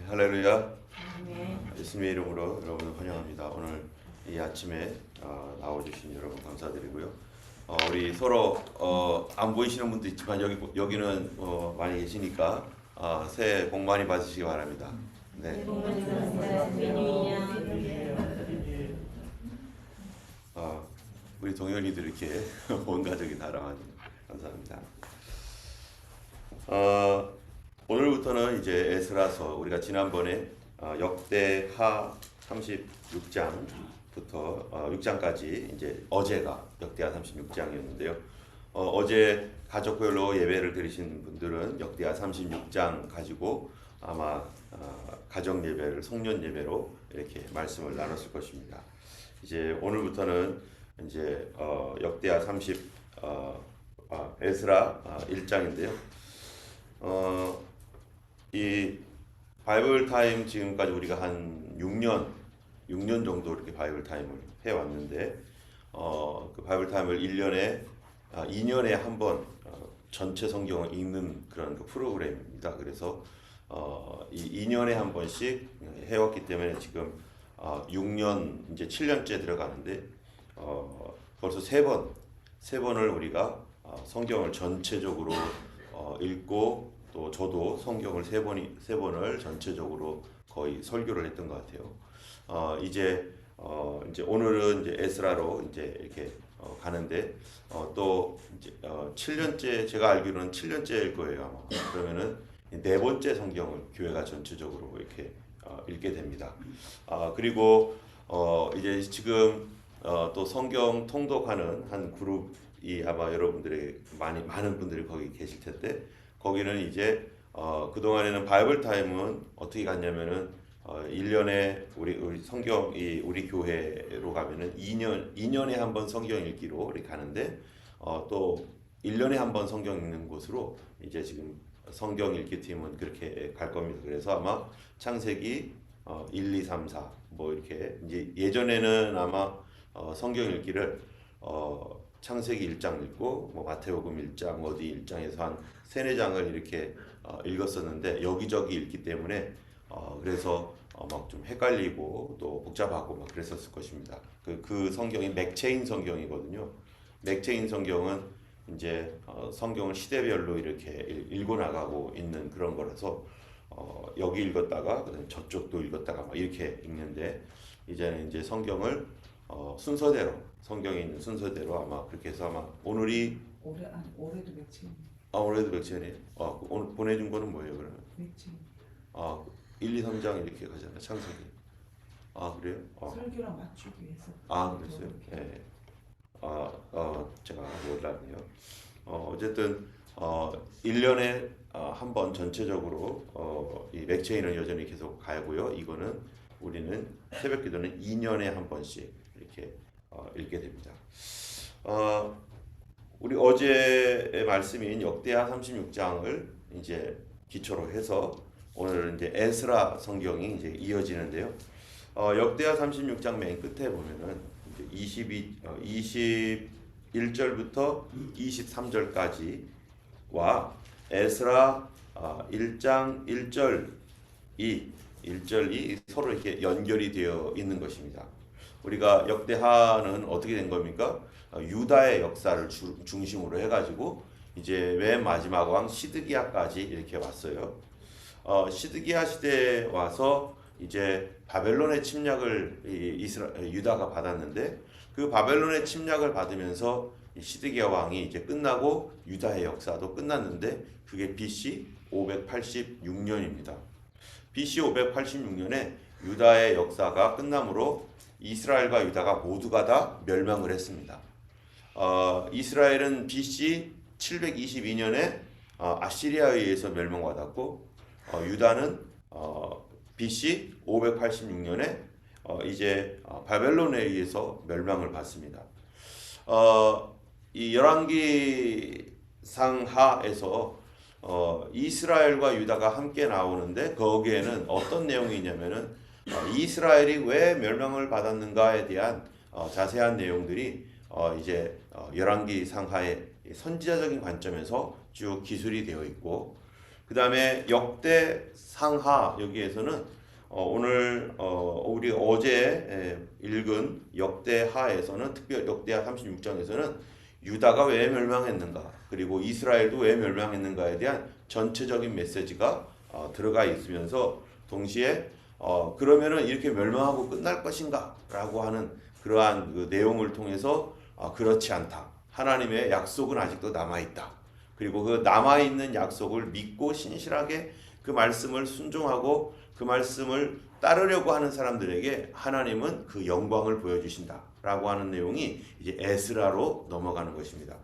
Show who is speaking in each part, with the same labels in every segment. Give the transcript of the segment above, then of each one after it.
Speaker 1: 할렐루야.
Speaker 2: 네.
Speaker 1: 예수님의 이름으로 여러분을 환영합니다. 오늘 이 아침에 나와주신 여러분 감사드리고요. 우리 서로 안 보이시는 분도 있지만 여기는 많이 계시니까 새해 복 많이 받으시기 바랍니다. 네. 우리 동현이들 이렇게 온 가족이 나랑 감사합니다. 오늘부터는 이제 에스라서 우리가 지난번에 역대하 36장부터 6장까지 이제 어제가 역대하 36장이었는데요. 어제 가족별로 예배를 드리신 분들은 역대하 36장 가지고 아마 가정 예배를 송년 예배로 이렇게 말씀을 나눴을 것입니다. 이제 오늘부터는 이제 역대하 에스라 1장인데요. 이 바이블 타임 지금까지 우리가 한 6년 정도 이렇게 바이블 타임을 해 왔는데 그 바이블 타임을 2년에 한 번 전체 성경을 읽는 그런 그 프로그램입니다. 그래서 이 2년에 한 번씩 해 왔기 때문에 지금 6년 이제 7년째 들어가는데 벌써 세 번을 우리가 성경을 전체적으로 읽고 또 저도 성경을 세 번을 전체적으로 거의 설교를 했던 것 같아요. 이제 오늘은 이제 에스라로 이제 이렇게 가는데 또 이제 7년째 제가 알기로는 7년째일 거예요 아마. 그러면은 네 번째 성경을 교회가 전체적으로 이렇게 읽게 됩니다. 그리고 이제 지금 또 성경 통독하는 한 그룹이 아마 여러분들의 많은 분들이 거기 계실 텐데 거기는 이제 그동안에는 바이블 타임은 어떻게 갔냐면은 1년에 우리 성경이 우리 교회로 가면은 2년에 한 번 성경 읽기로 이렇게 가는데 또 1년에 한 번 성경 읽는 곳으로 이제 지금 성경 읽기 팀은 그렇게 갈 겁니다. 그래서 아마 창세기 1, 2, 3, 4 뭐 이렇게 이제 예전에는 아마 성경 읽기를 창세기 1장 읽고 뭐 마태복음 1장 어디 1장에서 한 3-4장을 이렇게 읽었었는데 여기저기 읽기 때문에 그래서 막 좀 헷갈리고 또 복잡하고 막 그랬었을 것입니다. 그 성경이 맥체인 성경이거든요. 맥체인 성경은 이제 성경을 시대별로 이렇게 읽어 나가고 있는 그런 거라서 여기 읽었다가 그다음에 저쪽도 읽었다가 막 이렇게 읽는데 이제는 이제 성경을 순서대로 성경에 있는 순서대로 아마 그렇게 해서 아마 오늘이
Speaker 2: 올해도 맥주.
Speaker 1: 올해도 맥체인이에요. 오늘 보내준 거는 뭐예요 그러면?
Speaker 2: 맥주.
Speaker 1: 1, 2, 3장 이렇게 가잖아요. 창세기. 그래요?
Speaker 2: 설교랑 맞추기 위해서.
Speaker 1: 그랬어요? 네. 제가 몰랐네요. 어쨌든 1년에 한 번 전체적으로 이 맥체인은 여전히 계속 가고요. 이거는 우리는 새벽기도는 2년에 한 번씩 이렇게 읽게 됩니다. 우리 어제의 말씀인 역대하 36장을 이제 기초로 해서 오늘은 이제 에스라 성경이 이제 이어지는데요. 역대하 36장 맨 끝에 보면은 이제 21절부터 23절까지와 에스라 1장 1절이 서로 이렇게 연결이 되어 있는 것입니다. 우리가 역대하는 어떻게 된 겁니까? 유다의 역사를 중심으로 해가지고 이제 맨 마지막 왕 시드기야까지 이렇게 왔어요. 시드기야 시대에 와서 이제 바벨론의 침략을 유다가 받았는데 그 바벨론의 침략을 받으면서 시드기야 왕이 이제 끝나고 유다의 역사도 끝났는데 그게 BC 586년입니다. BC 586년에 유다의 역사가 끝남으로 이스라엘과 유다가 모두가 다 멸망을 했습니다. 이스라엘은 BC 722년에 아시리아에 의해서 멸망받았고 유다는 BC 586년에 이제 바벨론에 의해서 멸망을 받습니다. 이 열왕기 상하에서 이스라엘과 유다가 함께 나오는데 거기에는 어떤 내용이 있냐면은 이스라엘이 왜 멸망을 받았는가에 대한 자세한 내용들이 이제 열왕기 상하의 선지자적인 관점에서 쭉 기술이 되어 있고 그 다음에 역대 상하 여기에서는 오늘 우리 어제 읽은 역대하에서는 특별 역대하 36장에서는 유다가 왜 멸망했는가 그리고 이스라엘도 왜 멸망했는가에 대한 전체적인 메시지가 들어가 있으면서 동시에 그러면은 이렇게 멸망하고 끝날 것인가 라고 하는 그러한 그 내용을 통해서 그렇지 않다. 하나님의 약속은 아직도 남아있다. 그리고 그 남아있는 약속을 믿고 신실하게 그 말씀을 순종하고 그 말씀을 따르려고 하는 사람들에게 하나님은 그 영광을 보여주신다 라고 하는 내용이 이제 에스라로 넘어가는 것입니다.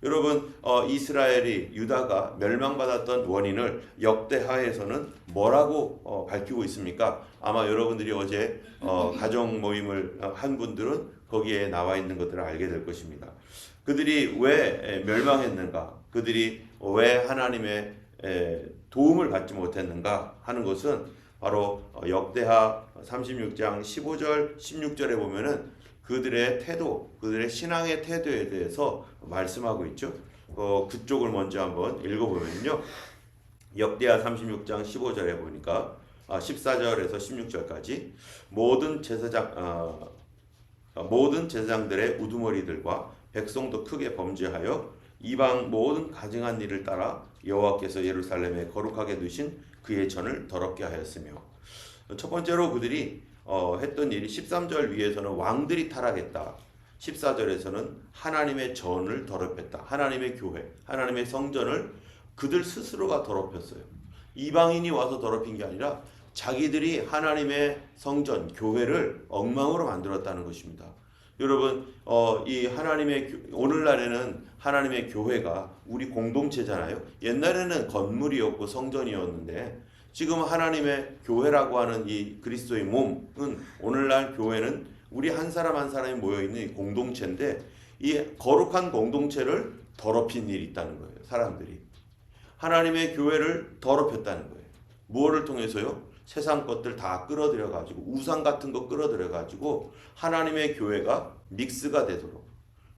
Speaker 1: 여러분 이스라엘이 유다가 멸망받았던 원인을 역대하에서는 뭐라고 밝히고 있습니까? 아마 여러분들이 어제 가정 모임을 한 분들은 거기에 나와 있는 것들을 알게 될 것입니다. 그들이 왜 멸망했는가? 그들이 왜 하나님의 도움을 받지 못했는가 하는 것은 바로 역대하 36장 15절 16절에 보면은 그들의 태도, 그들의 신앙의 태도에 대해서 말씀하고 있죠. 그쪽을 먼저 한번 읽어보면요. 역대하 36장 15절에 보니까 14절에서 16절까지 모든 제사장들의 우두머리들과 백성도 크게 범죄하여 이방 모든 가증한 일을 따라 여호와께서 예루살렘에 거룩하게 두신 그의 전을 더럽게 하였으며 첫 번째로 그들이 했던 일이 13절 위에서는 왕들이 타락했다. 14절에서는 하나님의 전을 더럽혔다. 하나님의 교회, 하나님의 성전을 그들 스스로가 더럽혔어요. 이방인이 와서 더럽힌 게 아니라 자기들이 하나님의 성전, 교회를 엉망으로 만들었다는 것입니다. 여러분, 이 오늘날에는 하나님의 교회가 우리 공동체잖아요. 옛날에는 건물이었고 성전이었는데 지금 하나님의 교회라고 하는 이 그리스도의 몸은 오늘날 교회는 우리 한 사람 한 사람이 모여있는 이 공동체인데 이 거룩한 공동체를 더럽힌 일이 있다는 거예요. 사람들이. 하나님의 교회를 더럽혔다는 거예요. 무엇을 통해서요? 세상 것들 다 끌어들여가지고 우상 같은 거 끌어들여가지고 하나님의 교회가 믹스가 되도록.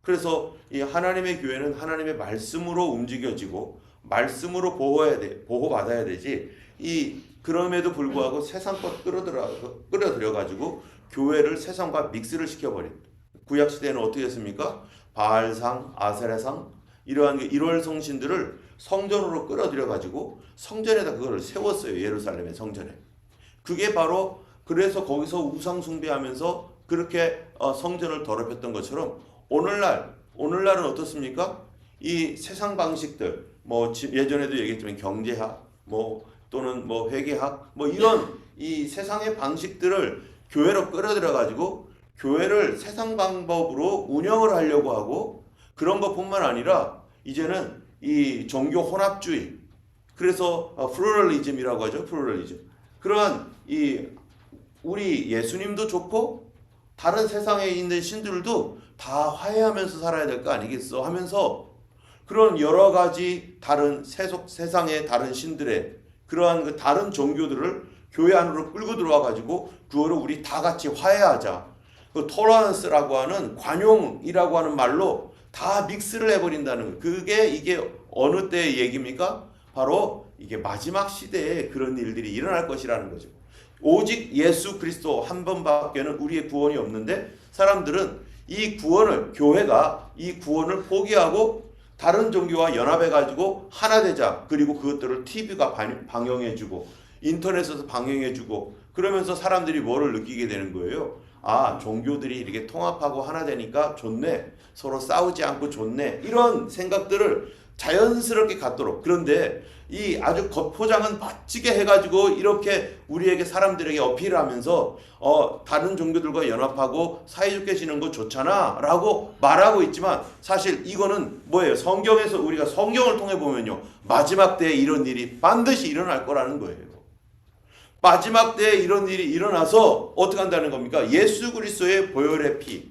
Speaker 1: 그래서 이 하나님의 교회는 하나님의 말씀으로 움직여지고 말씀으로 보호받아야 되지. 그럼에도 불구하고 세상 것 끌어들여가지고 교회를 세상과 믹스를 시켜버린. 구약 시대에는 어떻게 했습니까? 바알상, 아세라상 이러한 일월성신들을 성전으로 끌어들여가지고 성전에다 그거를 세웠어요. 예루살렘의 성전에. 그게 바로 그래서 거기서 우상 숭배하면서 그렇게 성전을 더럽혔던 것처럼 오늘날은 어떻습니까? 이 세상 방식들 예전에도 얘기했지만 경제학 또는 회계학 이런 이 세상의 방식들을 교회로 끌어들여 가지고 교회를 세상 방법으로 운영을 하려고 하고 그런 것뿐만 아니라 이제는 이 종교 혼합주의 그래서 플루럴리즘이라고 하죠. 플루럴리즘. 그러한 우리 예수님도 좋고 다른 세상에 있는 신들도 다 화해하면서 살아야 될 거 아니겠어 하면서 그런 여러 가지 다른 세상의 다른 신들의 그러한 그 다른 종교들을 교회 안으로 끌고 들어와 가지고 그거를 우리 다 같이 화해하자. 그 토러런스라고 하는 관용이라고 하는 말로 다 믹스를 해버린다는 거예요. 이게 어느 때의 얘기입니까? 바로 이게 마지막 시대에 그런 일들이 일어날 것이라는 거죠. 오직 예수 그리스도 한 번밖에는 우리의 구원이 없는데 사람들은 교회가 이 구원을 포기하고 다른 종교와 연합해가지고 하나 되자. 그리고 그것들을 TV가 방영해주고 인터넷에서 방영해주고 그러면서 사람들이 뭐를 느끼게 되는 거예요. 종교들이 이렇게 통합하고 하나 되니까 좋네. 서로 싸우지 않고 좋네. 이런 생각들을 자연스럽게 갖도록. 그런데 이 아주 겉포장은 멋지게 해가지고 이렇게 우리에게 사람들에게 어필을 하면서 다른 종교들과 연합하고 사이좋게 지는 거 좋잖아 라고 말하고 있지만 사실 이거는 뭐예요? 성경에서 우리가 성경을 통해 보면요 마지막 때에 이런 일이 반드시 일어날 거라는 거예요. 마지막 때에 이런 일이 일어나서 어떻게 한다는 겁니까? 예수 그리스도의 보혈의 피,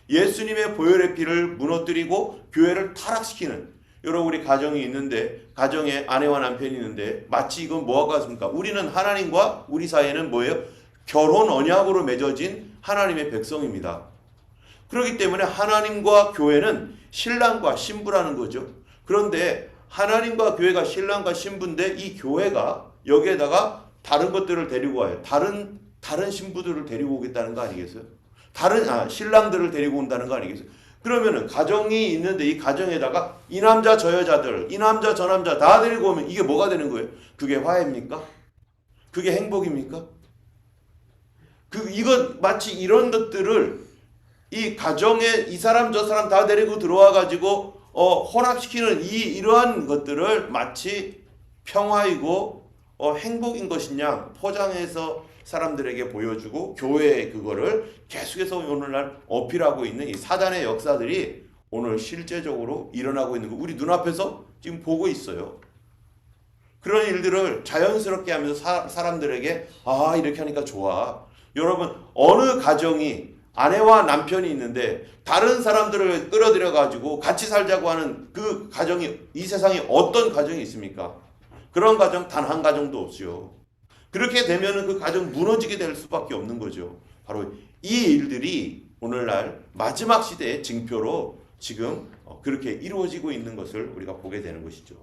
Speaker 1: 예수님의 보혈의 피를 무너뜨리고 교회를 타락시키는. 여러분 우리 가정이 있는데 가정에 아내와 남편이 있는데 마치 이건 뭐하고 같습니까? 우리는 하나님과 우리 사이에는 뭐예요? 결혼 언약으로 맺어진 하나님의 백성입니다. 그렇기 때문에 하나님과 교회는 신랑과 신부라는 거죠. 그런데 하나님과 교회가 신랑과 신부인데 이 교회가 여기에다가 다른 것들을 데리고 와요. 다른 신부들을 데리고 오겠다는 거 아니겠어요? 신랑들을 데리고 온다는 거 아니겠어요? 그러면은 가정이 있는데 이 가정에다가 이 남자 저 여자들, 이 남자 저 남자 다 데리고 오면 이게 뭐가 되는 거예요? 그게 화해입니까? 그게 행복입니까? 이거 마치 이런 것들을 이 가정에 이 사람 저 사람 다 데리고 들어와 가지고 혼합시키는 이러한 것들을 마치 평화이고 행복인 것이냐 포장해서 사람들에게 보여주고 교회에 그거를 계속해서 오늘날 어필하고 있는 이 사단의 역사들이 오늘 실제적으로 일어나고 있는 거 우리 눈앞에서 지금 보고 있어요. 그런 일들을 자연스럽게 하면서 사람들에게 이렇게 하니까 좋아. 여러분 어느 가정이 아내와 남편이 있는데 다른 사람들을 끌어들여 가지고 같이 살자고 하는 그 가정이 이 세상에 어떤 가정이 있습니까? 그런 가정 단 한 가정도 없어요. 그렇게 되면은 그 가정 무너지게 될 수밖에 없는 거죠. 바로 이 일들이 오늘날 마지막 시대의 징표로 지금 그렇게 이루어지고 있는 것을 우리가 보게 되는 것이죠.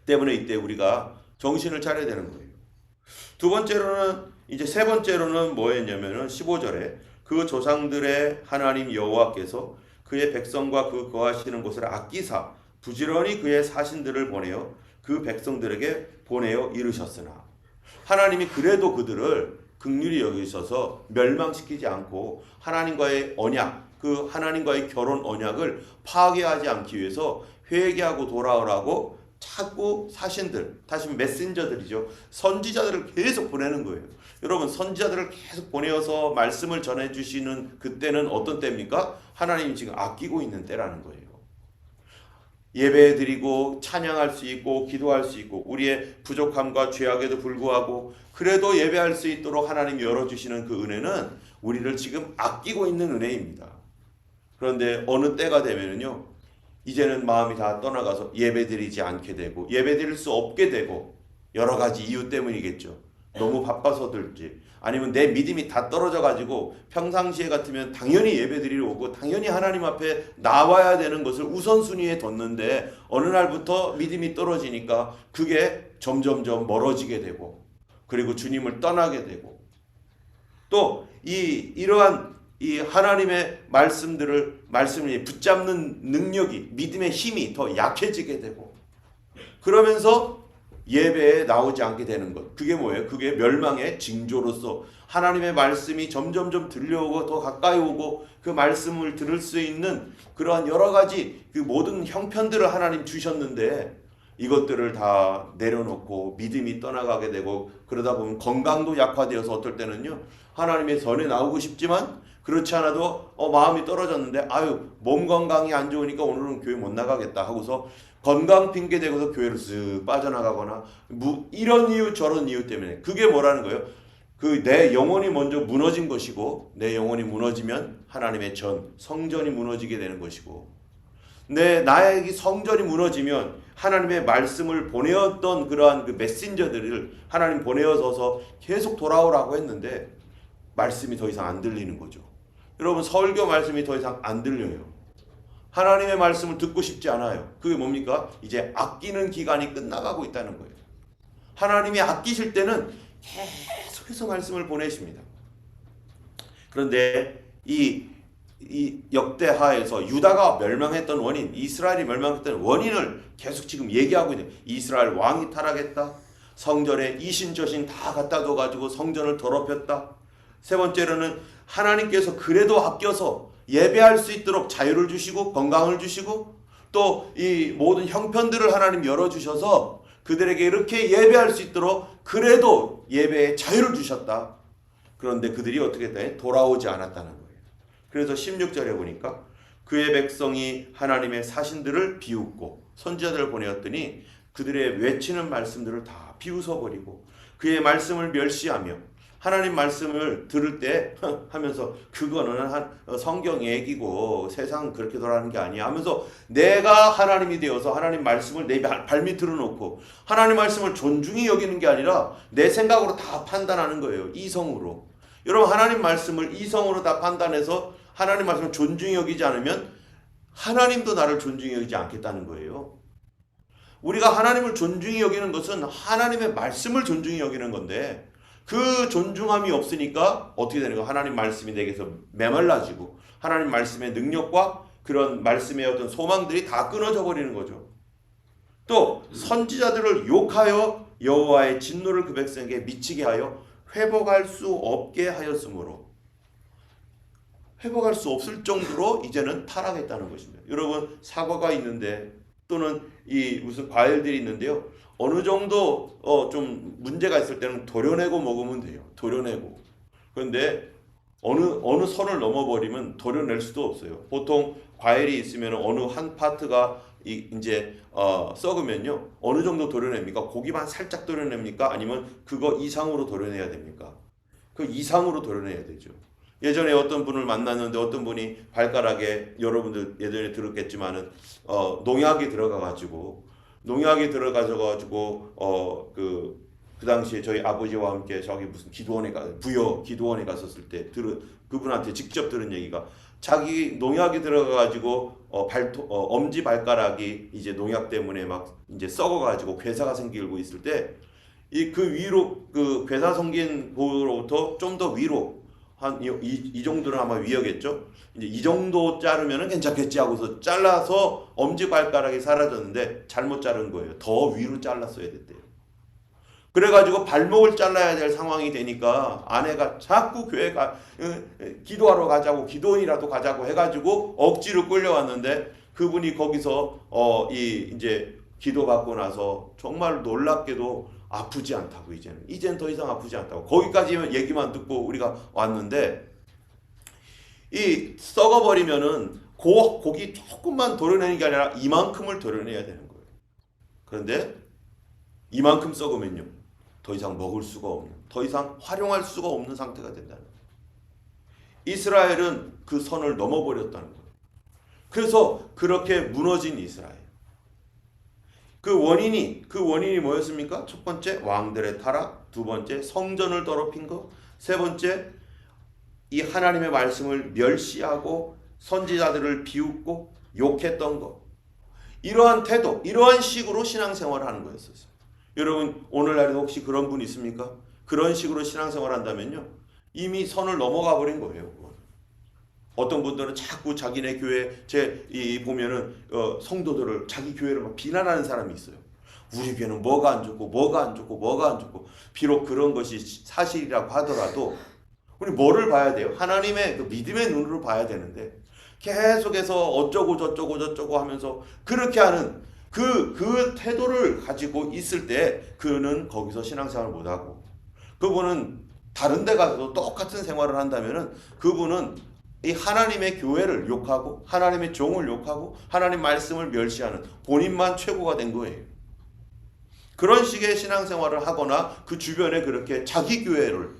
Speaker 1: 때문에 이때 우리가 정신을 차려야 되는 거예요. 두 번째로는 이제 세 번째로는 뭐였냐면은 15절에 그 조상들의 하나님 여호와께서 그의 백성과 그 거하시는 곳을 아끼사 부지런히 그의 사신들을 보내어 그 백성들에게 보내어 이르셨으나 하나님이 그래도 그들을 긍휼히 여기셔서 멸망시키지 않고 하나님과의 언약, 그 하나님과의 결혼 언약을 파괴하지 않기 위해서 회개하고 돌아오라고 자꾸 사신들, 다시 메신저들이죠. 선지자들을 계속 보내는 거예요. 여러분 선지자들을 계속 보내어서 말씀을 전해주시는 그때는 어떤 때입니까? 하나님이 지금 아끼고 있는 때라는 거예요. 예배드리고 찬양할 수 있고 기도할 수 있고 우리의 부족함과 죄악에도 불구하고 그래도 예배할 수 있도록 하나님이 열어주시는 그 은혜는 우리를 지금 아끼고 있는 은혜입니다. 그런데 어느 때가 되면은요 이제는 마음이 다 떠나가서 예배드리지 않게 되고 예배드릴 수 없게 되고 여러 가지 이유 때문이겠죠. 너무 바빠서들지 아니면 내 믿음이 다 떨어져 가지고 평상시에 같으면 당연히 예배드리러 오고 당연히 하나님 앞에 나와야 되는 것을 우선순위에 뒀는데 어느 날부터 믿음이 떨어지니까 그게 점점점 멀어지게 되고 그리고 주님을 떠나게 되고 또 이러한 이 하나님의 말씀을 붙잡는 능력이 믿음의 힘이 더 약해지게 되고 그러면서 예배에 나오지 않게 되는 것. 그게 뭐예요? 그게 멸망의 징조로서 하나님의 말씀이 점점점 들려오고 더 가까이 오고 그 말씀을 들을 수 있는 그러한 여러 가지 그 모든 형편들을 하나님 주셨는데 이것들을 다 내려놓고 믿음이 떠나가게 되고 그러다 보면 건강도 약화되어서 어떨 때는요 하나님의 전에 나오고 싶지만 그렇지 않아도 마음이 떨어졌는데 몸 건강이 안 좋으니까 오늘은 교회 못 나가겠다 하고서 건강 핑계 대고서 교회를 쓱 빠져나가거나 이런 이유 저런 이유 때문에 그게 뭐라는 거예요? 내 영혼이 먼저 무너진 것이고 내 영혼이 무너지면 하나님의 성전이 무너지게 되는 것이고 나의 성전이 무너지면 하나님의 말씀을 보내었던 그러한 그 메신저들을 하나님 보내어서 계속 돌아오라고 했는데 말씀이 더 이상 안 들리는 거죠. 여러분 설교 말씀이 더 이상 안 들려요. 하나님의 말씀을 듣고 싶지 않아요. 그게 뭡니까? 이제 아끼는 기간이 끝나가고 있다는 거예요. 하나님이 아끼실 때는 계속해서 말씀을 보내십니다. 그런데 이 역대하에서 유다가 멸망했던 원인, 이스라엘이 멸망했던 원인을 계속 지금 얘기하고 있는 이스라엘 왕이 타락했다. 성전에 이신저신 다 갖다 둬가지고 성전을 더럽혔다. 세 번째로는 하나님께서 그래도 아껴서 예배할 수 있도록 자유를 주시고 건강을 주시고 또 이 모든 형편들을 하나님 열어주셔서 그들에게 이렇게 예배할 수 있도록 그래도 예배에 자유를 주셨다. 그런데 그들이 어떻게 했다? 돌아오지 않았다는 거예요. 그래서 16절에 보니까 그의 백성이 하나님의 사신들을 비웃고 선지자들을 보내었더니 그들의 외치는 말씀들을 다 비웃어버리고 그의 말씀을 멸시하며 하나님 말씀을 들을 때 하면서 그거는 성경 얘기고 세상은 그렇게 돌아가는 게 아니야 하면서 내가 하나님이 되어서 하나님 말씀을 내 발밑으로 놓고 하나님 말씀을 존중히 여기는 게 아니라 내 생각으로 다 판단하는 거예요. 이성으로. 여러분 하나님 말씀을 이성으로 다 판단해서 하나님 말씀을 존중히 여기지 않으면 하나님도 나를 존중히 여기지 않겠다는 거예요. 우리가 하나님을 존중히 여기는 것은 하나님의 말씀을 존중히 여기는 건데 그 존중함이 없으니까 어떻게 되는 거야? 하나님 말씀이 내게서 메말라지고 하나님 말씀의 능력과 그런 말씀의 어떤 소망들이 다 끊어져 버리는 거죠. 또 선지자들을 욕하여 여호와의 진노를 그 백성에게 미치게 하여 회복할 수 없게 하였으므로 회복할 수 없을 정도로 이제는 타락했다는 것입니다. 여러분 사과가 있는데 또는 이 무슨 과일들이 있는데요. 어느 정도 좀 문제가 있을 때는 도려내고 먹으면 돼요. 도려내고. 그런데 어느 선을 넘어버리면 도려낼 수도 없어요. 보통 과일이 있으면 어느 한 파트가 이제 썩으면요. 어느 정도 도려냅니까? 고기만 살짝 도려냅니까? 아니면 그거 이상으로 도려내야 됩니까? 그 이상으로 도려내야 되죠. 예전에 어떤 분을 만났는데 어떤 분이 발가락에 여러분들 예전에 들었겠지만은 농약이 들어가가지고 그 당시에 저희 아버지와 함께 저기 무슨 기도원에 갔었을 때 그분한테 직접 들은 얘기가 자기 농약이 들어가가지고 엄지 발가락이 이제 농약 때문에 막 이제 썩어가지고 괴사가 생기고 있을 때 그 위로 그 괴사 생긴 곳으로부터 좀 더 위로 한 이 정도는 아마 위였겠죠. 이제 이 정도 자르면은 괜찮겠지 하고서 잘라서 엄지 발가락이 사라졌는데 잘못 자른 거예요. 더 위로 잘랐어야 됐대요. 그래가지고 발목을 잘라야 될 상황이 되니까 아내가 자꾸 기도하러 가자고 기도원이라도 가자고 해가지고 억지로 끌려왔는데 그분이 거기서 이제 기도받고 나서 정말 놀랍게도 아프지 않다고 이제는 더 이상 아프지 않다고 거기까지 얘기만 듣고 우리가 왔는데 이 썩어버리면은 고기 조금만 도려내는 게 아니라 이만큼을 도려내야 되는 거예요. 그런데 이만큼 썩으면요 더 이상 먹을 수가 없는 더 이상 활용할 수가 없는 상태가 된다는 거예요. 이스라엘은 그 선을 넘어버렸다는 거예요. 그래서 그렇게 무너진 이스라엘. 그 원인이 뭐였습니까? 첫 번째 왕들의 타락, 두 번째 성전을 더럽힌 것, 세 번째 이 하나님의 말씀을 멸시하고 선지자들을 비웃고 욕했던 것. 이러한 태도, 이러한 식으로 신앙생활을 하는 거였었어요. 여러분 오늘날에도 혹시 그런 분 있습니까? 그런 식으로 신앙생활을 한다면요 이미 선을 넘어가 버린 거예요. 어떤 분들은 자꾸 자기네 교회 보면은 성도들을 자기 교회를 막 비난하는 사람이 있어요. 우리 교회는 뭐가 안 좋고 비록 그런 것이 사실이라고 하더라도 우리 뭐를 봐야 돼요? 하나님의 그 믿음의 눈으로 봐야 되는데 계속해서 어쩌고 저쩌고 하면서 그렇게 하는 그 태도를 가지고 있을 때 그는 거기서 신앙생활을 못하고 그분은 다른 데 가서도 똑같은 생활을 한다면은 그분은 이 하나님의 교회를 욕하고 하나님의 종을 욕하고 하나님 말씀을 멸시하는 본인만 최고가 된 거예요. 그런 식의 신앙생활을 하거나 그 주변에 그렇게 자기 교회를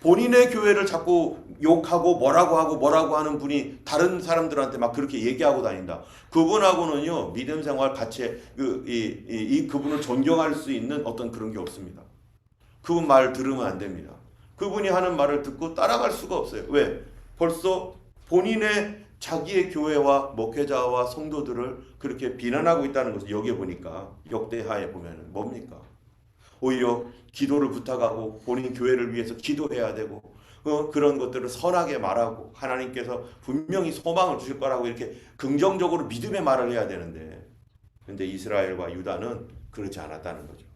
Speaker 1: 본인의 교회를 자꾸 욕하고 뭐라고 하는 분이 다른 사람들한테 막 그렇게 얘기하고 다닌다. 그분하고는요 믿음 생활 같이 그분을 존경할 수 있는 어떤 그런 게 없습니다. 그분 말 들으면 안 됩니다. 그분이 하는 말을 듣고 따라갈 수가 없어요. 왜? 벌써 본인의 자기의 교회와 목회자와 성도들을 그렇게 비난하고 있다는 것을 여기에 보니까 역대하에 보면은 뭡니까? 오히려 기도를 부탁하고 본인 교회를 위해서 기도해야 되고 그런 것들을 선하게 말하고 하나님께서 분명히 소망을 주실 거라고 이렇게 긍정적으로 믿음의 말을 해야 되는데 근데 이스라엘과 유다는 그렇지 않았다는 거죠.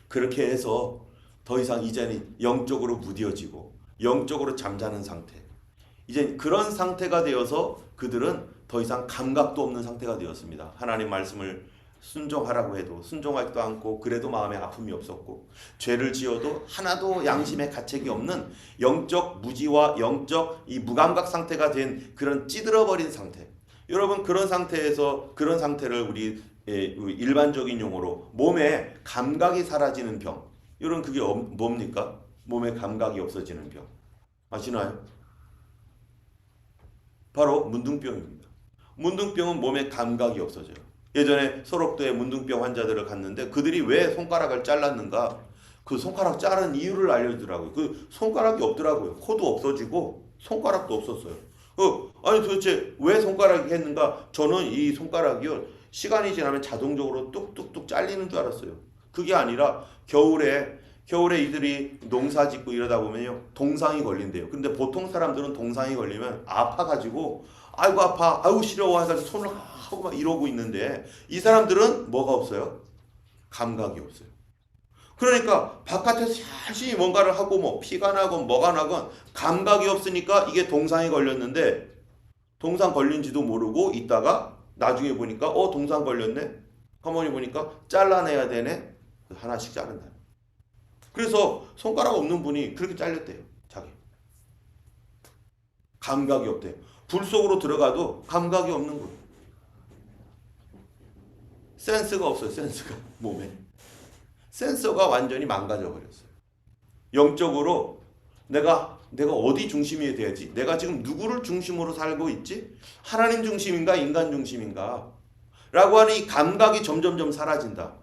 Speaker 1: 그렇게 해서 더 이상 이제는 영적으로 무뎌지고 영적으로 잠자는 상태. 이제 그런 상태가 되어서 그들은 더 이상 감각도 없는 상태가 되었습니다. 하나님 말씀을 순종하라고 해도 순종하지도 않고 그래도 마음에 아픔이 없었고 죄를 지어도 하나도 양심에 가책이 없는 영적 무지와 영적 이 무감각 상태가 된 그런 찌들어버린 상태. 여러분 그런 상태를 우리 일반적인 용어로 몸에 감각이 사라지는 병. 여러분 그게 뭡니까? 몸에 감각이 없어지는 병. 아시나요? 바로 문둥병입니다. 문둥병은 몸에 감각이 없어져요. 예전에 소록도에 문둥병 환자들을 갔는데 그들이 왜 손가락을 잘랐는가? 그 손가락 자른 이유를 알려주더라고요. 그 손가락이 없더라고요. 코도 없어지고 손가락도 없었어요. 아니 도대체 왜 손가락이 했는가? 저는 이 손가락이요 시간이 지나면 자동적으로 뚝뚝뚝 잘리는 줄 알았어요. 그게 아니라 겨울에 이들이 농사 짓고 이러다 보면요 동상이 걸린대요. 근데 보통 사람들은 동상이 걸리면 아파가지고 아이고 아파 아이고 시려워 해가지고 손을 하고 막 이러고 있는데 이 사람들은 뭐가 없어요? 감각이 없어요. 그러니까 바깥에서 열심히 뭔가를 하고 뭐 피가 나건 뭐가 나건 감각이 없으니까 이게 동상이 걸렸는데 동상 걸린지도 모르고 있다가 나중에 보니까 동상 걸렸네. 가만히 보니까 잘라내야 되네. 하나씩 자른다. 그래서 손가락 없는 분이 그렇게 잘렸대요. 자기 감각이 없대요. 불 속으로 들어가도 감각이 없는 거예요. 센스가 없어요. 센스가 몸에 센서가 완전히 망가져 버렸어요. 영적으로 내가 어디 중심이 돼야지? 내가 지금 누구를 중심으로 살고 있지? 하나님 중심인가 인간 중심인가? 라고 하는 이 감각이 점점점 사라진다.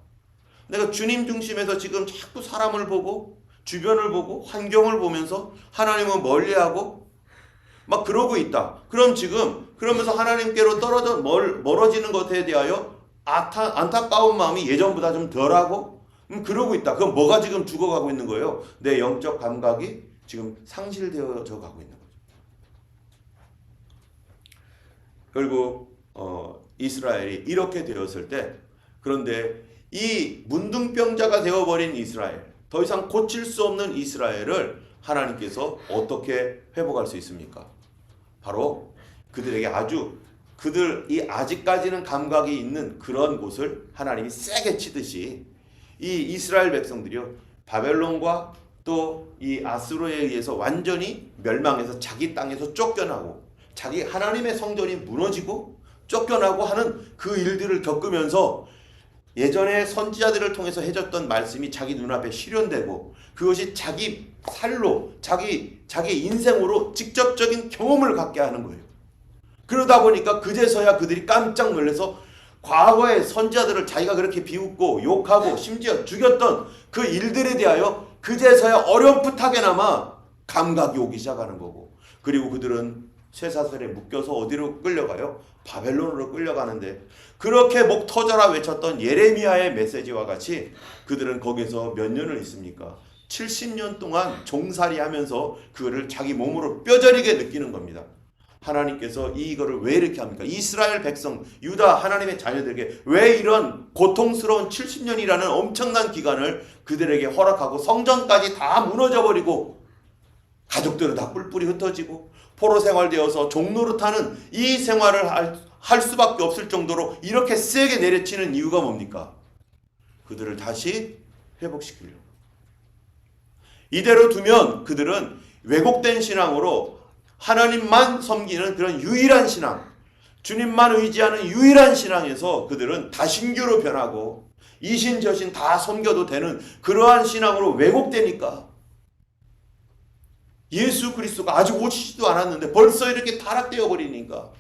Speaker 1: 내가 주님 중심에서 지금 자꾸 사람을 보고 주변을 보고 환경을 보면서 하나님은 멀리하고 막 그러고 있다. 그럼 지금 그러면서 하나님께로 멀어지는 것에 대하여 안타까운 마음이 예전보다 좀 덜하고 그러고 있다. 그럼 뭐가 지금 죽어가고 있는 거예요? 내 영적 감각이 지금 상실되어져 가고 있는 거죠. 결국 이스라엘이 이렇게 되었을 때 그런데 이 문둥병자가 되어버린 이스라엘, 더 이상 고칠 수 없는 이스라엘을 하나님께서 어떻게 회복할 수 있습니까? 바로 그들에게 그들이 아직까지는 감각이 있는 그런 곳을 하나님이 세게 치듯이 이 이스라엘 백성들이요 바벨론과 또 이 아수르에 의해서 완전히 멸망해서 자기 땅에서 쫓겨나고 자기 하나님의 성전이 무너지고 쫓겨나고 하는 그 일들을 겪으면서 예전에 선지자들을 통해서 해줬던 말씀이 자기 눈앞에 실현되고 그것이 자기 살로 자기 인생으로 직접적인 경험을 갖게 하는 거예요. 그러다 보니까 그제서야 그들이 깜짝 놀라서 과거의 선지자들을 자기가 그렇게 비웃고 욕하고 심지어 죽였던 그 일들에 대하여 그제서야 어렴풋하게나마 감각이 오기 시작하는 거고 그리고 그들은 쇠사슬에 묶여서 어디로 끌려가요? 바벨론으로 끌려가는데 그렇게 목 터져라 외쳤던 예레미야의 메시지와 같이 그들은 거기서 몇 년을 있습니까? 70년 동안 종살이 하면서 그거를 자기 몸으로 뼈저리게 느끼는 겁니다. 하나님께서 이거를 왜 이렇게 합니까? 이스라엘 백성, 유다 하나님의 자녀들에게 왜 이런 고통스러운 70년이라는 엄청난 기간을 그들에게 허락하고 성전까지 다 무너져버리고 가족들은 다 뿔뿔이 흩어지고 포로 생활되어서 종노릇하는 이 생활을 할 수밖에 없을 정도로 이렇게 세게 내려치는 이유가 뭡니까? 그들을 다시 회복시키려고. 이대로 두면 그들은 왜곡된 신앙으로 하나님만 섬기는 그런 유일한 신앙, 주님만 의지하는 유일한 신앙에서 그들은 다신교로 변하고 이신저신 다 섬겨도 되는 그러한 신앙으로 왜곡되니까 예수 그리스도가 아직 오시지도 않았는데 벌써 이렇게 타락되어 버리니까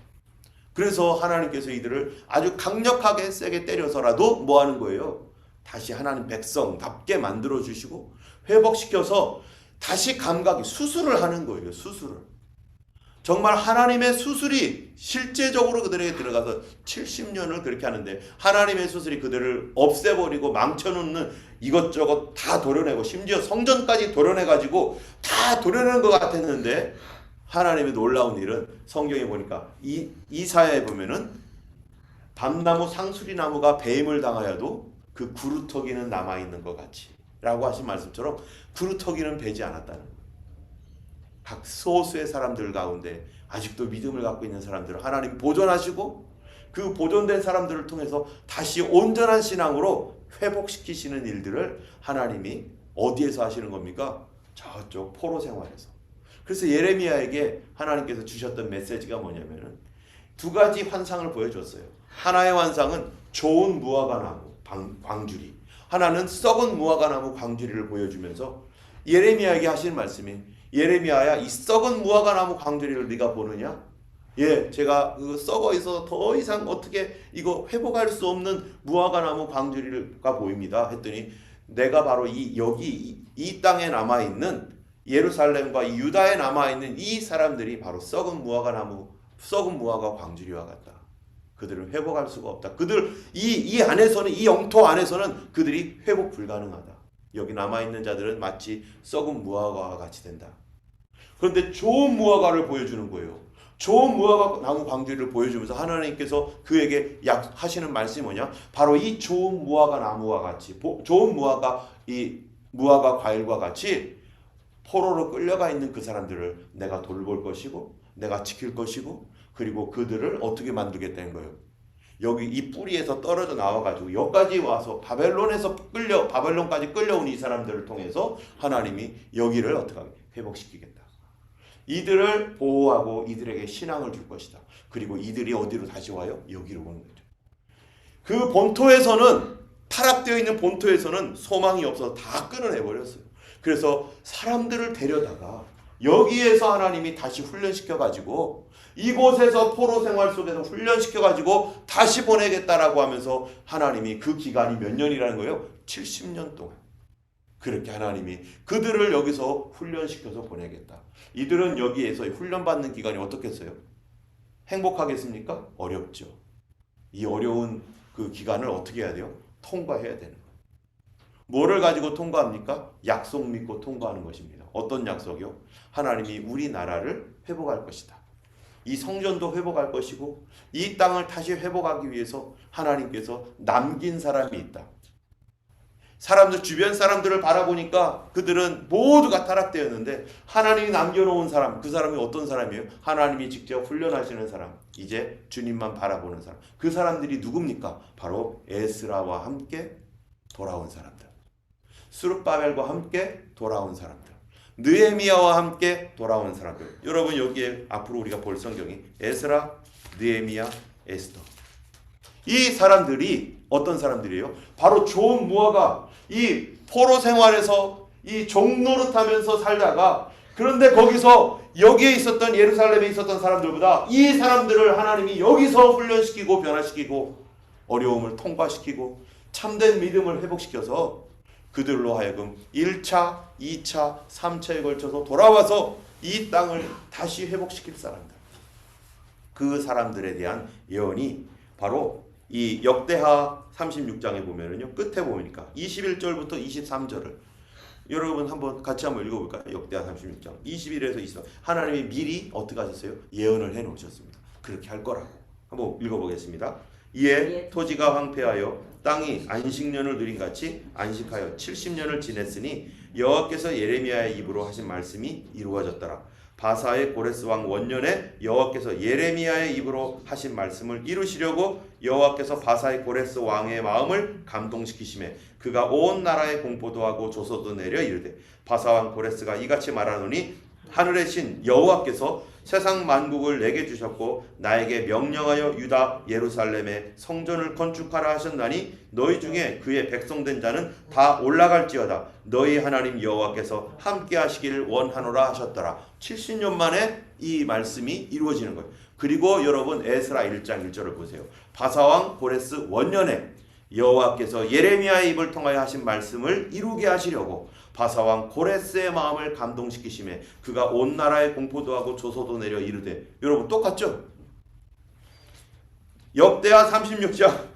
Speaker 1: 그래서 하나님께서 이들을 아주 강력하게 세게 때려서라도 뭐 하는 거예요? 다시 하나님 백성답게 만들어 주시고 회복시켜서 다시 감각이 수술을 하는 거예요. 수술을. 정말 하나님의 수술이 실제적으로 그들에게 들어가서 70년을 그렇게 하는데 하나님의 수술이 그들을 없애버리고 망쳐놓는 이것저것 다 도려내고 심지어 성전까지 도려내가지고 다 도려내는 것 같았는데 하나님의 놀라운 일은 성경에 보니까 이사야에 보면은 밤나무 상수리나무가 배임을 당하여도 그 구루터기는 남아있는 것 같이 라고 하신 말씀처럼 구루터기는 배지 않았다는 거예요. 각 소수의 사람들 가운데 아직도 믿음을 갖고 있는 저사람들을 하나님 보존하시고 그 보존된 사람들을 통해서 다시 온전한 신앙으로 회복시키시는 일들을 하나님이 어디에서 하시는 겁니까? 저쪽 포로 생활에서. 그래서 예레미야에게 하나님께서 주셨던 메시지가 뭐냐면은 두 가지 환상을 보여줬어요. 하나의 환상은 좋은 무화과나무 광주리, 하나는 썩은 무화과나무 광주리를 보여주면서 예레미야에게 하시는 말씀이 예레미야야 이 썩은 무화과나무 광주리를 네가 보느냐? 예, 제가 그 썩어 있어서 더 이상 어떻게 이거 회복할 수 없는 무화과나무 광주리가 보입니다. 했더니 내가 바로 이 땅에 남아 있는 예루살렘과 유다에 남아 있는 이 사람들이 바로 썩은 무화과 광주리와 같다. 그들은 회복할 수가 없다. 그들 이 안에서는, 이 영토 안에서는 그들이 회복 불가능하다. 여기 남아있는 자들은 마치 썩은 무화과와 같이 된다. 그런데 좋은 무화과를 보여주는 거예요. 좋은 무화과 나무 광주리를 보여주면서 하나님께서 그에게 하시는 말씀이 뭐냐? 바로 이 좋은 무화과 나무와 같이, 좋은 무화과, 이 무화과 과일과 같이 포로로 끌려가 있는 그 사람들을 내가 돌볼 것이고, 내가 지킬 것이고, 그리고 그들을 어떻게 만들겠다는 거예요. 여기 이 뿌리에서 떨어져 나와가지고 여기까지 와서 바벨론까지 끌려온 이 사람들을 통해서 하나님이 여기를 어떻게 회복시키겠다. 이들을 보호하고 이들에게 신앙을 줄 것이다. 그리고 이들이 어디로 다시 와요? 여기로 오는 거죠. 그 본토에서는, 타락되어 있는 본토에서는 소망이 없어서 다 끊어내버렸어요. 그래서 사람들을 데려다가 여기에서 하나님이 다시 훈련시켜가지고 이곳에서 포로 생활 속에서 훈련시켜가지고 다시 보내겠다라고 하면서 하나님이 그 기간이 몇 년이라는 거예요? 70년 동안. 그렇게 하나님이 그들을 여기서 훈련시켜서 보내겠다. 이들은 여기에서 훈련받는 기간이 어떻겠어요? 행복하겠습니까? 어렵죠. 이 어려운 그 기간을 어떻게 해야 돼요? 통과해야 되는 거예요. 뭐를 가지고 통과합니까? 약속 믿고 통과하는 것입니다. 어떤 약속이요? 하나님이 우리나라를 회복할 것이다. 이 성전도 회복할 것이고 이 땅을 다시 회복하기 위해서 하나님께서 남긴 사람이 있다. 사람들, 주변 사람들을 바라보니까 그들은 모두가 타락되었는데 하나님이 남겨놓은 사람, 그 사람이 어떤 사람이에요? 하나님이 직접 훈련하시는 사람, 이제 주님만 바라보는 사람. 그 사람들이 누굽니까? 바로 에스라와 함께 돌아온 사람들, 스룹바벨과 함께 돌아온 사람들, 느헤미야와 함께 돌아온 사람들. 여러분, 여기에 앞으로 우리가 볼 성경이 에스라, 느헤미야, 에스더. 이 사람들이 어떤 사람들이에요? 바로 좋은 무화과, 이 포로 생활에서 이 종노릇하면서 살다가, 그런데 거기서 여기에 있었던, 예루살렘에 있었던 사람들보다 이 사람들을 하나님이 여기서 훈련시키고 변화시키고 어려움을 통과시키고 참된 믿음을 회복시켜서 그들로 하여금 1차, 2차, 3차에 걸쳐서 돌아와서 이 땅을 다시 회복시킬 사람들. 그 사람들에 대한 예언이 바로 이 역대하 36장에 보면은요, 끝에 보니까 21절부터 23절을 여러분 같이 한번 읽어볼까요? 역대하 36장 21에서 23. 하나님이 미리 어떻게 하셨어요? 예언을 해 놓으셨습니다. 그렇게 할 거라고. 한번 읽어보겠습니다. 이에 토지가 황폐하여 땅이 안식년을 누린 같이 안식하여 70년을 지냈으니 여호와께서 예레미야의 입으로 하신 말씀이 이루어졌더라. 바사의 고레스 왕 원년에 여호와께서 예레미야의 입으로 하신 말씀을 이루시려고 여호와께서 바사의 고레스 왕의 마음을 감동시키시매 그가 온 나라에 공포도 하고 조서도 내려 이르되 바사 왕 고레스가 이같이 말하노니 하늘의 신 여호와께서 세상 만국을 내게 주셨고 나에게 명령하여 유다 예루살렘에 성전을 건축하라 하셨나니 너희 중에 그의 백성된 자는 다 올라갈지어다. 너희 하나님 여호와께서 함께 하시기를 원하노라 하셨더라. 70년 만에 이 말씀이 이루어지는 거예요. 그리고 여러분 에스라 1장 1절을 보세요. 바사왕 고레스 원년에 여호와께서 예레미야의 입을 통하여 하신 말씀을 이루게 하시려고 바사왕 고레스의 마음을 감동시키심에 그가 온 나라에 공포도 하고 조서도 내려 이르되. 여러분 똑같죠? 역대하 36장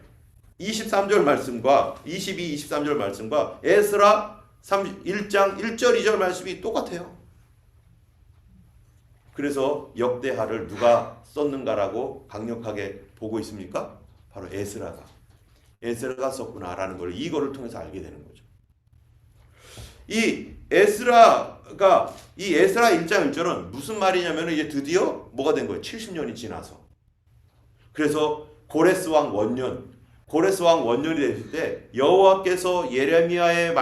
Speaker 1: 23절 말씀과 22, 23절 말씀과 에스라 1장 1절 2절 말씀이 똑같아요. 그래서 역대하를 누가 썼는가라고 강력하게 보고 있습니까? 바로 에스라가 썼구나라는 걸 이거를 통해서 알게 되는 거죠. 이 에스라 1장 1절은 무슨 말이냐면 이제 드디어 뭐가 된 거예요? 70년이 지나서. 그래서 고레스 왕 원년이 됐을 때 여호와께서 예레미야를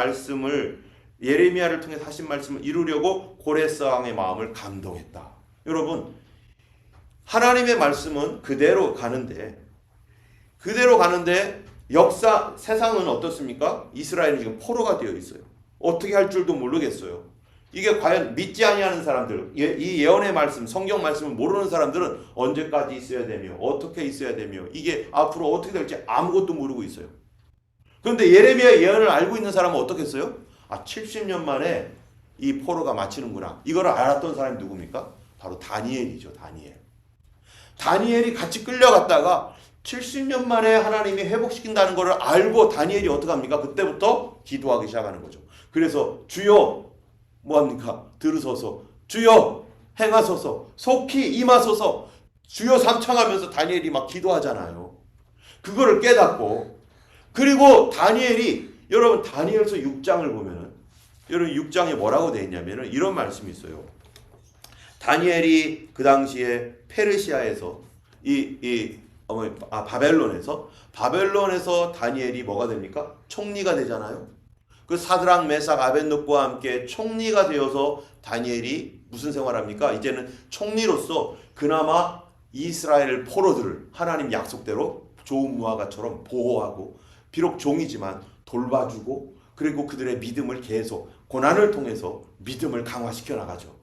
Speaker 1: 통해 하신 말씀을 이루려고 고레스 왕의 마음을 감동했다. 여러분, 하나님의 말씀은 그대로 가는데 세상은 어떻습니까? 이스라엘은 지금 포로가 되어 있어요. 어떻게 할 줄도 모르겠어요. 이게 과연 믿지 아니하는 사람들, 이 예언의 말씀, 성경 말씀을 모르는 사람들은 언제까지 있어야 되며 어떻게 있어야 되며 이게 앞으로 어떻게 될지 아무것도 모르고 있어요. 그런데 예레미야 예언을 알고 있는 사람은 어떻겠어요? 70년 만에 이 포로가 마치는구나. 이거를 알았던 사람이 누굽니까? 바로 다니엘이죠. 다니엘이 같이 끌려갔다가 70년 만에 하나님이 회복시킨다는 것을 알고 다니엘이 어떻게 합니까? 그때부터 기도하기 시작하는 거죠. 그래서 주여 뭐합니까? 들으소서, 주여 행하소서, 속히 임하소서, 주여 삼창하면서 다니엘이 막 기도하잖아요. 그거를 깨닫고, 그리고 다니엘이, 여러분 다니엘서 6장을 보면은, 여러분 6장에 뭐라고 되어 있냐면은 이런 말씀이 있어요. 다니엘이 그 당시에 페르시아에서 바벨론에서 다니엘이 뭐가 됩니까? 총리가 되잖아요. 그 사드락 메삭 아벳노고와 함께 총리가 되어서 다니엘이 무슨 생활합니까? 이제는 총리로서 그나마 이스라엘 포로들을 하나님 약속대로 좋은 무화과처럼 보호하고, 비록 종이지만 돌봐주고, 그리고 그들의 믿음을 계속 고난을 통해서 믿음을 강화시켜 나가죠.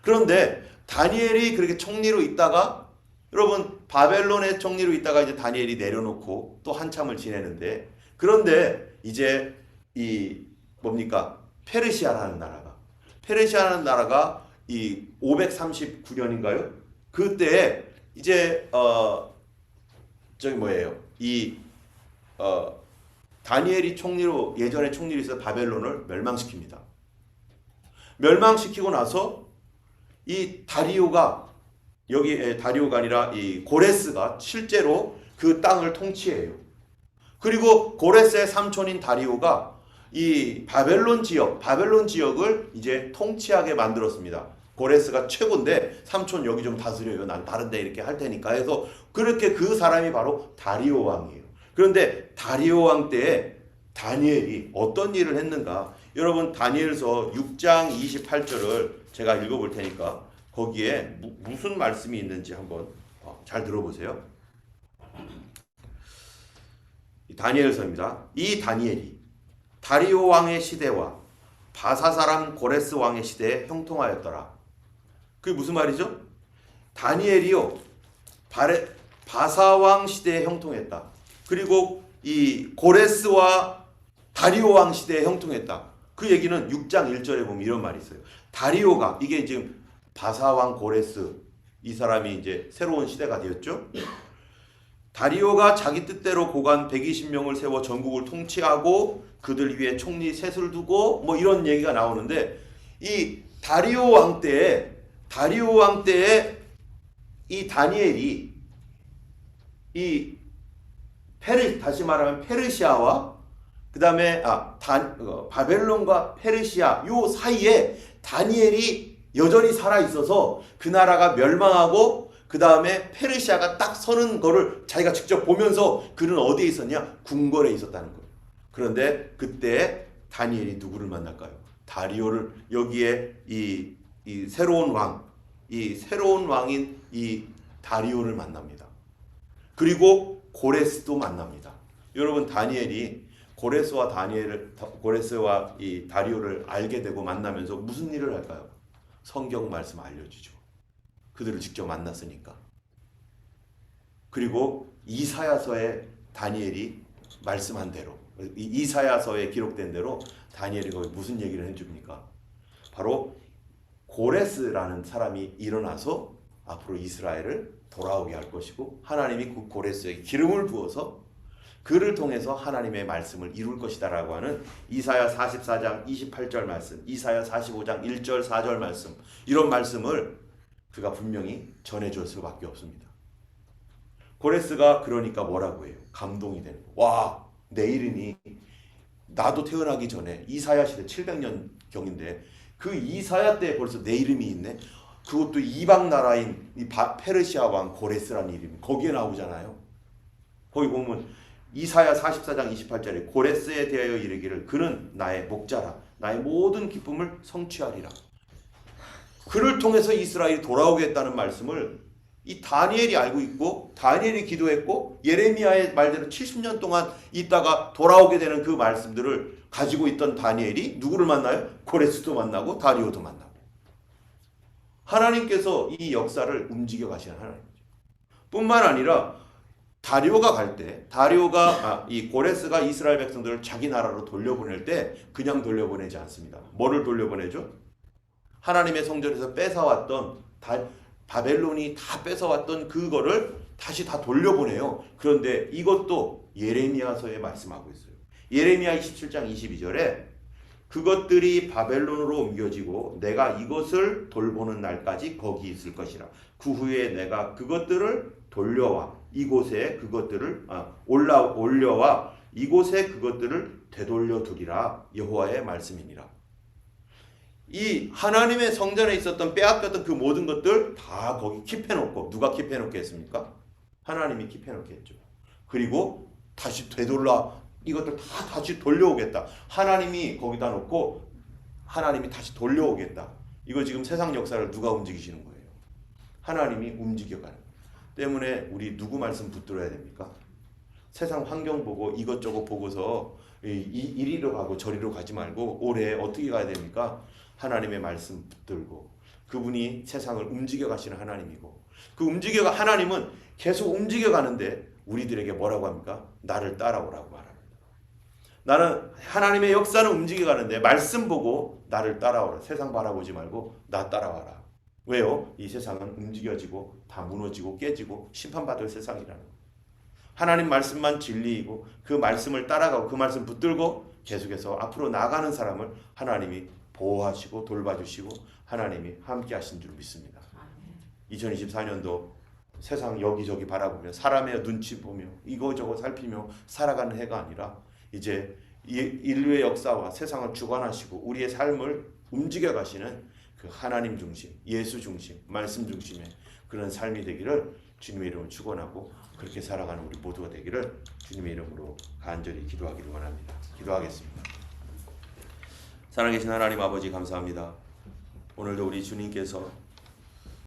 Speaker 1: 그런데 다니엘이 그렇게 총리로 있다가, 여러분 바벨론의 총리로 있다가 이제 다니엘이 내려놓고 또 한참을 지내는데, 그런데 이제 이 뭡니까? 페르시아라는 나라가 이 539년인가요? 그때 이제 저기 뭐예요? 다니엘이 총리로, 예전에 총리로 있어 바벨론을 멸망시킵니다. 멸망시키고 나서 이 다리오가, 여기 다리오가 아니라 이 고레스가 실제로 그 땅을 통치해요. 그리고 고레스의 삼촌인 다리오가 이 바벨론 지역을 이제 통치하게 만들었습니다. 고레스가 최고인데 삼촌 여기 좀 다스려요. 난 다른데 이렇게 할 테니까 해서, 그렇게 그 사람이 바로 다리오 왕이에요. 그런데 다리오 왕 때에 다니엘이 어떤 일을 했는가? 여러분 다니엘서 6장 28절을 제가 읽어볼 테니까 거기에 무슨 말씀이 있는지 한번 잘 들어보세요. 다니엘서입니다. 이 다니엘이 다리오 왕의 시대와 바사 사람 고레스 왕의 시대에 형통하였더라. 그게 무슨 말이죠? 다니엘이요, 바사 왕 시대에 형통했다. 그리고 이 고레스와 다리오 왕 시대에 형통했다. 그 얘기는 6장 1절에 보면 이런 말이 있어요. 다리오가, 이게 지금 바사 왕 고레스, 이 사람이 이제 새로운 시대가 되었죠. 다리오가 자기 뜻대로 고관 120명을 세워 전국을 통치하고 그들 위에 총리 셋을 두고 뭐 이런 얘기가 나오는데, 이 다리오 왕 때에 이 다니엘이 다시 말하면 페르시아와 그 다음에 바벨론과 페르시아 요 사이에 다니엘이 여전히 살아 있어서 그 나라가 멸망하고 그 다음에 페르시아가 딱 서는 거를 자기가 직접 보면서 그는 어디에 있었냐? 궁궐에 있었다는 거예요. 그런데 그때 다니엘이 누구를 만날까요? 다리오를, 여기에 이 새로운 왕인 이 다리오를 만납니다. 그리고 고레스도 만납니다. 여러분 다니엘이 고레스와 이 다리오를 알게 되고 만나면서 무슨 일을 할까요? 성경 말씀 알려주죠. 그들을 직접 만났으니까. 그리고 이사야서에 다니엘이 말씀한 대로, 이사야서에 기록된 대로 다니엘이 거기 무슨 얘기를 해줍니까? 바로 고레스라는 사람이 일어나서 앞으로 이스라엘을 돌아오게 할 것이고, 하나님이 그 고레스에게 기름을 부어서 그를 통해서 하나님의 말씀을 이룰 것이다 라고 하는 이사야 44장 28절 말씀, 이사야 45장 1절 4절 말씀, 이런 말씀을 그가 분명히 전해줄 수밖에 없습니다. 고레스가 그러니까 뭐라고 해요? 감동이 되는 거예요. 와, 내 이름이 나도 태어나기 전에 이사야 시대 700년 경인데 그 이사야 때 벌써 내 이름이 있네. 그것도 이방 나라인 이 페르시아 왕 고레스라는 이름이 거기에 나오잖아요. 거기 보면 이사야 44장 28절에 고레스에 대하여 이르기를 그는 나의 목자라, 나의 모든 기쁨을 성취하리라. 그를 통해서 이스라엘이 돌아오겠다는 말씀을 이 다니엘이 알고 있고, 다니엘이 기도했고, 예레미야의 말대로 70년 동안 있다가 돌아오게 되는 그 말씀들을 가지고 있던 다니엘이 누구를 만나요? 고레스도 만나고 다리오도 만나고. 하나님께서 이 역사를 움직여 가시는 하나님이죠. 뿐만 아니라 다리오가 갈 때, 이 고레스가 이스라엘 백성들을 자기 나라로 돌려보낼 때 그냥 돌려보내지 않습니다. 뭐를 돌려보내죠? 하나님의 성전에서 뺏어왔던, 바벨론이 다 뺏어왔던 그거를 다시 다 돌려보내요. 그런데 이것도 예레미야서에 말씀하고 있어요. 예레미야 27장 22절에 그것들이 바벨론으로 옮겨지고 내가 이것을 돌보는 날까지 거기 있을 것이라. 그 후에 내가 그것들을 돌려와 이곳에 그것들을 올려와 이곳에 그것들을 되돌려 두리라. 여호와의 말씀이니라. 이 하나님의 성전에 있었던 빼앗겼던 그 모든 것들 다 거기 킵해놓고, 누가 킵해놓게 했습니까? 하나님이 킵해놓게 했죠. 그리고 다시 되돌라, 이것들 다 다시 돌려오겠다. 하나님이 거기다 놓고 하나님이 다시 돌려오겠다. 이거 지금 세상 역사를 누가 움직이시는 거예요? 하나님이 움직여가는 때문에 우리 누구 말씀 붙들어야 됩니까? 세상 환경 보고 이것저것 보고서 이리로 가고 저리로 가지 말고 올해 어떻게 가야 됩니까? 하나님의 말씀 붙들고, 그분이 세상을 움직여 가시는 하나님이고, 그 움직여가 하나님은 계속 움직여 가는데 우리들에게 뭐라고 합니까? 나를 따라오라고 말합니다. 나는 하나님의 역사는 움직여 가는데 말씀 보고 나를 따라오라. 세상 바라보지 말고 나 따라와라. 왜요? 이 세상은 움직여지고 다 무너지고 깨지고 심판받을 세상이라는 거예요. 하나님 말씀만 진리이고 그 말씀을 따라가고 그 말씀 붙들고 계속해서 앞으로 나가는 사람을 하나님이 보호하시고 돌봐주시고 하나님이 함께 하신 줄 믿습니다. 2024년도 세상 여기저기 바라보며 사람의 눈치 보며 이거저거 살피며 살아가는 해가 아니라 이제 인류의 역사와 세상을 주관하시고 우리의 삶을 움직여 가시는 그 하나님 중심, 예수 중심, 말씀 중심의 그런 삶이 되기를 주님의 이름으로 축원하고 그렇게 살아가는 우리 모두가 되기를 주님의 이름으로 간절히 기도하기를 원합니다. 기도하겠습니다. 살아계신 하나님 아버지 감사합니다. 오늘도 우리 주님께서